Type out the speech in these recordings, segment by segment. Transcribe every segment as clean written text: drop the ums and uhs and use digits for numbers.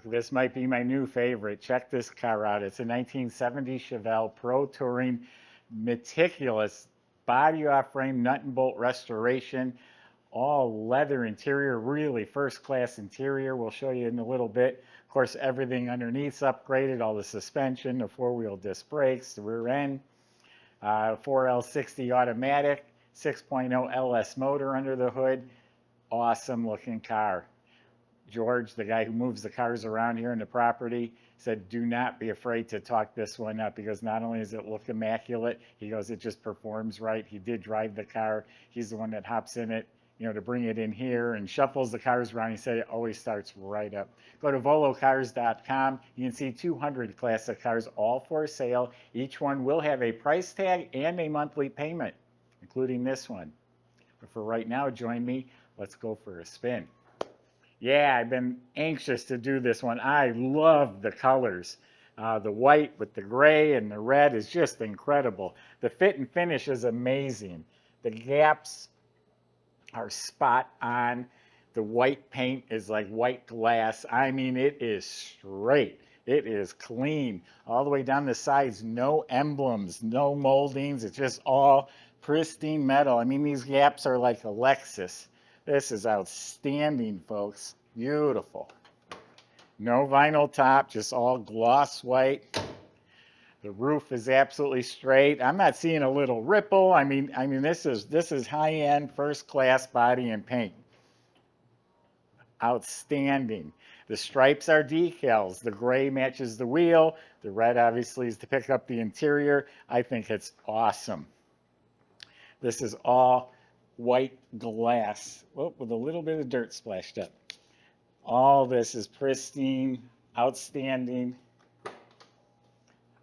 This might be my new favorite. Check this car out. It's a 1970 Chevelle Pro Touring meticulous body off frame nut and bolt restoration, all leather interior, really first class interior. We'll show you in a little bit. Of course, everything underneath's upgraded, all the suspension, the four-wheel disc brakes, the rear end, 4L60 automatic, 6.0 LS motor under the hood. Awesome looking car. George, the guy who moves the cars around here in the property, said, do not be afraid to talk this one up because not only does it look immaculate, he goes, it just performs right. He did drive the car. He's the one that hops in it, to bring it in here and shuffles the cars around. He said it always starts right up. Go to volocars.com. You can see 200 classic cars all for sale. Each one will have a price tag and a monthly payment, including this one. But for right now, join me. Let's go for a spin. Yeah, I've been anxious to do this one. I love the colors. The white with the gray and the red is just incredible. The fit and finish is amazing. The gaps are spot on. The white paint is like white glass. I mean, it is straight. It is clean. All the way down the sides, no emblems, no moldings. It's just all pristine metal. I mean, these gaps are like a Lexus. This is outstanding, folks. Beautiful. No vinyl top, just all gloss white. The roof is absolutely straight. I'm not seeing a little ripple. I mean, this is high-end, first-class body and paint. Outstanding. The stripes are decals. The gray matches the wheel. The red obviously is to pick up the interior. I think it's awesome. This is all white glass, with a little bit of dirt splashed up. All this is pristine, outstanding.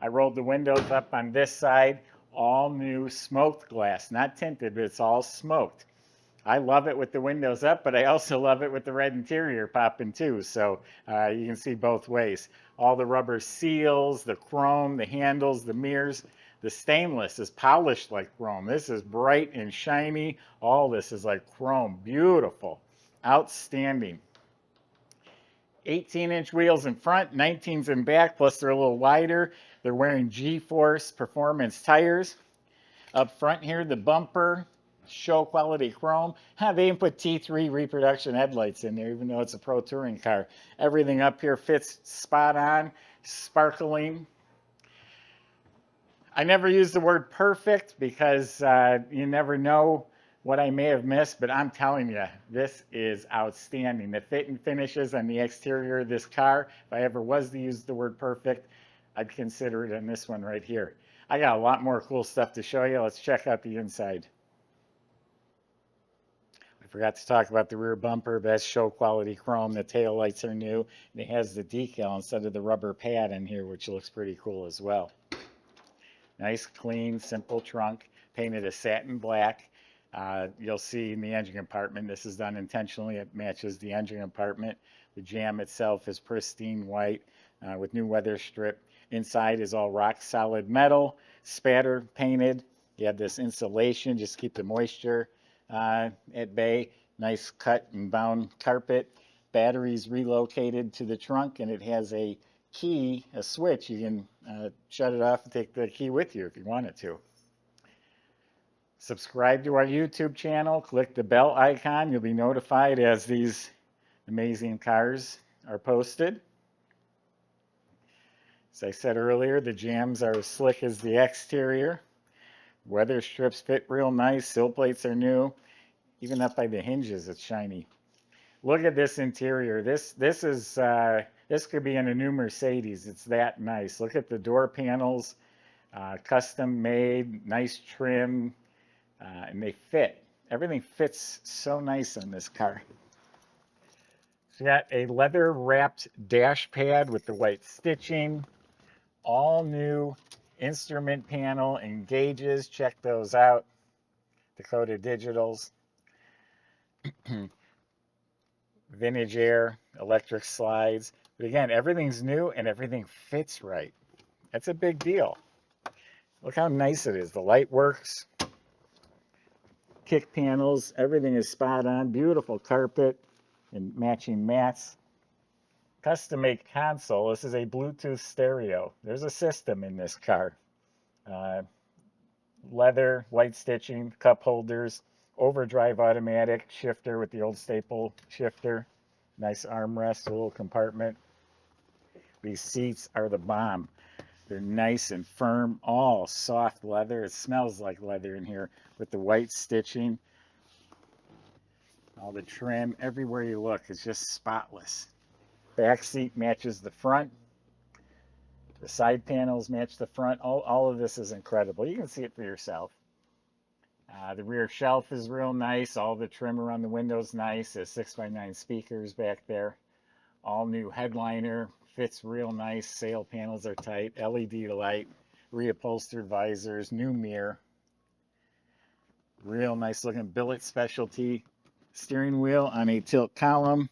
I rolled the windows up on this side, all new smoked glass, not tinted, but it's all smoked. I love it with the windows up, but I also love it with the red interior popping too, so you can see both ways. All the rubber seals, the chrome, the handles, the mirrors. The stainless is polished like chrome. This is bright and shiny. All this is like chrome. Beautiful. Outstanding. 18-inch wheels in front, 19s in back, plus they're a little wider. They're wearing G-force performance tires. Up front here, the bumper, show quality chrome. They even put T3 reproduction headlights in there, even though it's a pro touring car. Everything up here fits spot on, sparkling. I never use the word perfect because you never know what I may have missed, but I'm telling you, this is outstanding. The fit and finishes on the exterior of this car, if I ever was to use the word perfect, I'd consider it in this one right here. I got a lot more cool stuff to show you. Let's check out the inside. I forgot to talk about the rear bumper, but that's show quality chrome. The tail lights are new, and it has the decal instead of the rubber pad in here, which looks pretty cool as well. Nice, clean, simple trunk, painted a satin black. You'll see in the engine compartment, this is done intentionally. It matches the engine compartment. The jam itself is pristine white with new weather strip. Inside is all rock solid metal, spatter painted. You have this insulation, just keep the moisture at bay. Nice cut and bound carpet. Batteries relocated to the trunk, and it has a key, a switch. You can shut it off and take the key with you if you wanted to. Subscribe to our YouTube channel, click the bell icon. You'll be notified as these amazing cars are posted. As I said earlier, the jams are as slick as the exterior. Weather strips fit real nice. Sill plates are new. Even up by the hinges, it's shiny. Look at this interior. This could be in a new Mercedes. It's that nice. Look at the door panels, custom made, nice trim, and they fit. Everything fits so nice on this car. It's got a leather wrapped dash pad with the white stitching, all new instrument panel and gauges. Check those out. Dakota Digitals. Vintage air, electric slides. But again, everything's new and everything fits right. That's a big deal. Look how nice it is. The light works. Kick panels, everything is spot on. Beautiful carpet and matching mats. custom made console. This is a Bluetooth stereo. There's a system in this car. Uh, Leather, white stitching, cup holders, overdrive automatic, shifter with the old staple shifter. Nice armrest, a little compartment. These seats are the bomb. They're nice and firm, all soft leather. It smells like leather in here with the white stitching. All the trim, everywhere you look, is just spotless. Back seat matches the front. The side panels match the front. All of this is incredible. You can see it for yourself. The rear shelf is real nice. All the trim around the windows nice. There's 6x9 speakers back there. All new headliner. Fits real nice. Sail panels are tight. LED light. Reupholstered visors. New mirror. Real nice looking billet specialty steering wheel on a tilt column.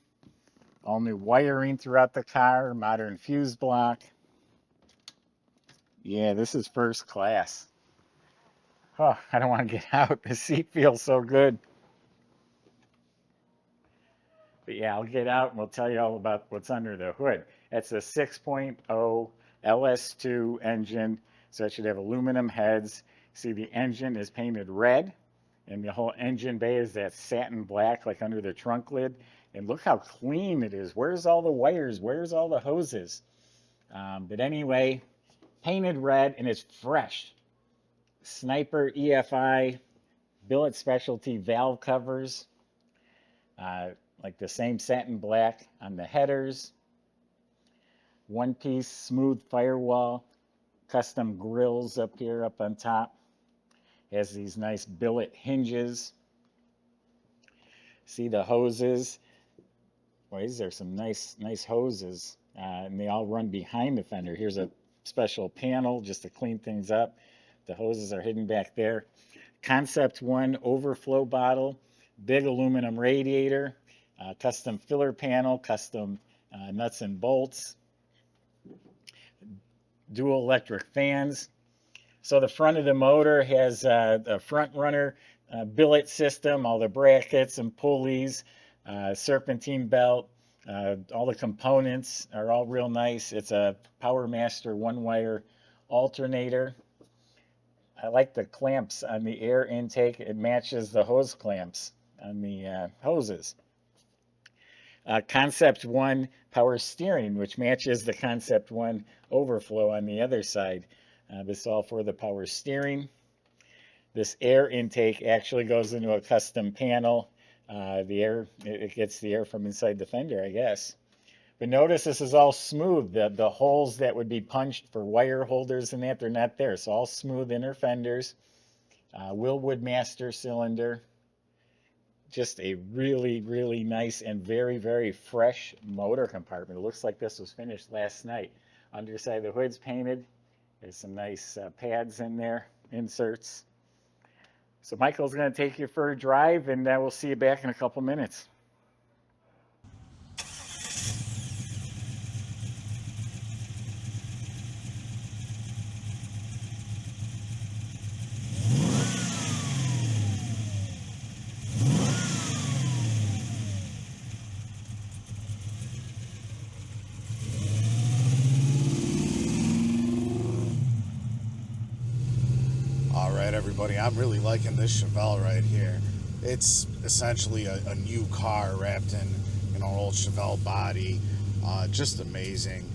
All new wiring throughout the car. Modern fuse block. Yeah, this is first class. Oh, I don't want to get out. The seat feels so good. But yeah, I'll get out and we'll tell you all about what's under the hood. It's a 6.0 LS2 engine, so it should have aluminum heads. See, the engine is painted red, and the whole engine bay is that satin black, like under the trunk lid. And look how clean it is. Where's all the wires? Where's all the hoses? But anyway, painted red, and it's fresh. Sniper EFI billet specialty valve covers, like the same satin black on the headers. One piece smooth firewall, custom grills up here up on top. Has these nice billet hinges. See the hoses. Boy, these are some nice hoses, and they all run behind the fender. Here's a special panel just to clean things up. The hoses are hidden back there. Concept 1 overflow bottle, big aluminum radiator, custom filler panel, custom nuts and bolts, dual electric fans. So the front of the motor has a front runner billet system, all the brackets and pulleys, serpentine belt, all the components are all real nice. It's a Power Master one-wire alternator. I like the clamps on the air intake. It matches the hose clamps on the hoses. Concept 1 power steering, which matches the Concept 1 overflow on the other side. This is all for the power steering. This air intake actually goes into a custom panel. It gets the air from inside the fender, I guess. But notice this is all smooth. The holes that would be punched for wire holders and that, they're not there. It's all smooth inner fenders. Willwood master cylinder. Just a really nice and very fresh motor compartment. It looks like this was finished last night. Underside of the hood's painted. There's some nice pads in there, inserts. So Michael's going to take you for a drive, and we'll see you back in a couple minutes. Everybody, I'm really liking this Chevelle right here. It's essentially a new car wrapped in an old Chevelle body. Just amazing.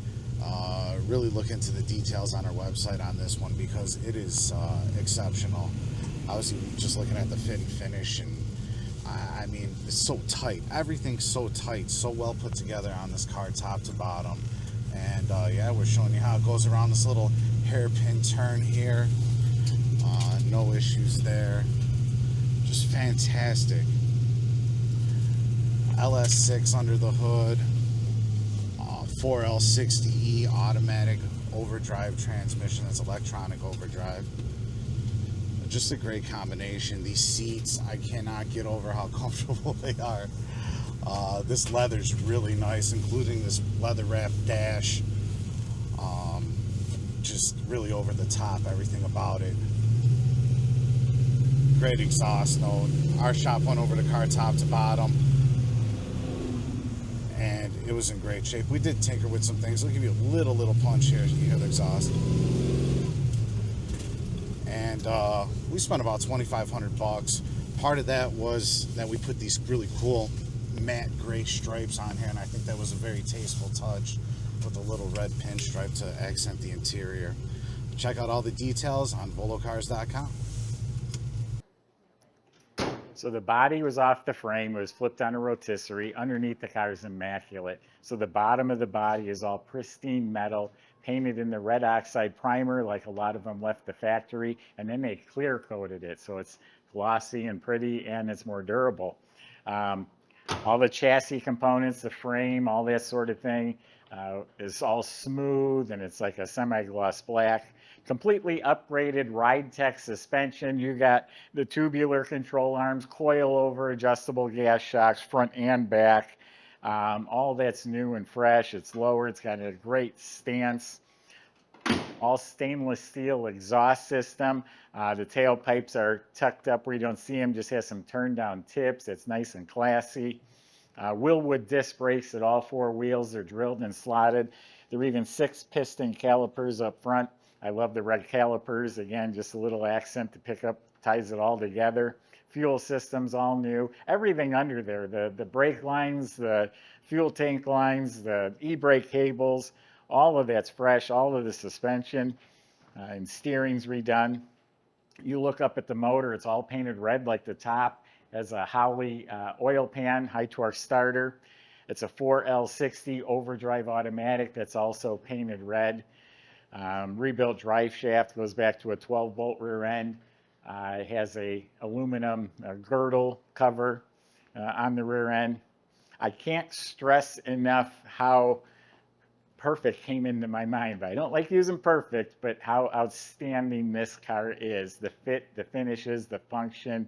Really look into the details on our website on this one because it is exceptional. I was just looking at the fit and finish, and I mean, it's so tight. Everything's so tight, so well put together on this car, top to bottom. And yeah, we're showing you how it goes around this little hairpin turn here. No issues there. Just fantastic. LS6 under the hood. 4L60E automatic overdrive transmission. That's electronic overdrive. Just a great combination. These seats, I cannot get over how comfortable they are. This leather's really nice, including this leather wrapped dash. Just really over the top, everything about it. Great exhaust note. Our shop went over the car top to bottom, and it was in great shape. We did tinker with some things. I'll give you a little punch here. You hear the exhaust. And we spent about $2,500. Part of that was that we put these really cool matte gray stripes on here, and I think that was a very tasteful touch with a little red pinstripe to accent the interior. Check out all the details on volocars.com. So the body was off the frame. It was flipped on a rotisserie. Underneath, the car is immaculate. So the bottom of the body is all pristine metal, painted in the red oxide primer like a lot of them left the factory, and then they clear coated it so it's glossy and pretty and it's more durable. All the chassis components, the frame, all that sort of thing is all smooth, and it's like a semi-gloss black. Completely upgraded ride tech suspension. You got the tubular control arms, coil-over adjustable gas shocks, front and back. All that's new and fresh. It's lower. It's got a great stance. All stainless steel exhaust system. The tailpipes are tucked up where you don't see them, just has some turn down tips. It's nice and classy. Willwood disc brakes at all four wheels. They're drilled and slotted. There are even 6 piston calipers up front. I love the red calipers. Again, just a little accent to pick up, ties it all together. Fuel system's all new. Everything under there, the brake lines, the fuel tank lines, the e-brake cables, all of that's fresh, all of the suspension and steering's redone. You look up at the motor, it's all painted red like the top. Has a Howley oil pan, high torque starter. It's a 4L60 overdrive automatic that's also painted red. Rebuilt drive shaft, goes back to a 12-bolt rear end. It has a aluminum girdle cover on the rear end. I can't stress enough how perfect came into my mind, but I don't like using perfect, but how outstanding this car is. The fit, the finishes, the function.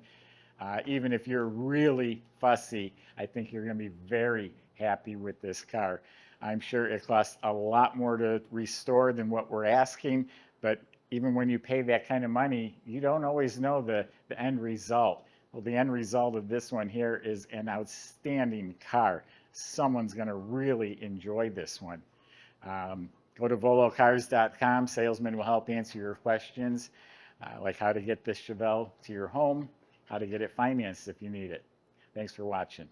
Even if you're really fussy, I think you're going to be very happy with this car. I'm sure it costs a lot more to restore than what we're asking, but even when you pay that kind of money, you don't always know the end result. Well, the end result of this one here is an outstanding car. Someone's going to really enjoy this one. Go to volocars.com. Salesman will help answer your questions, like how to get this Chevelle to your home, how to get it financed if you need it. Thanks for watching.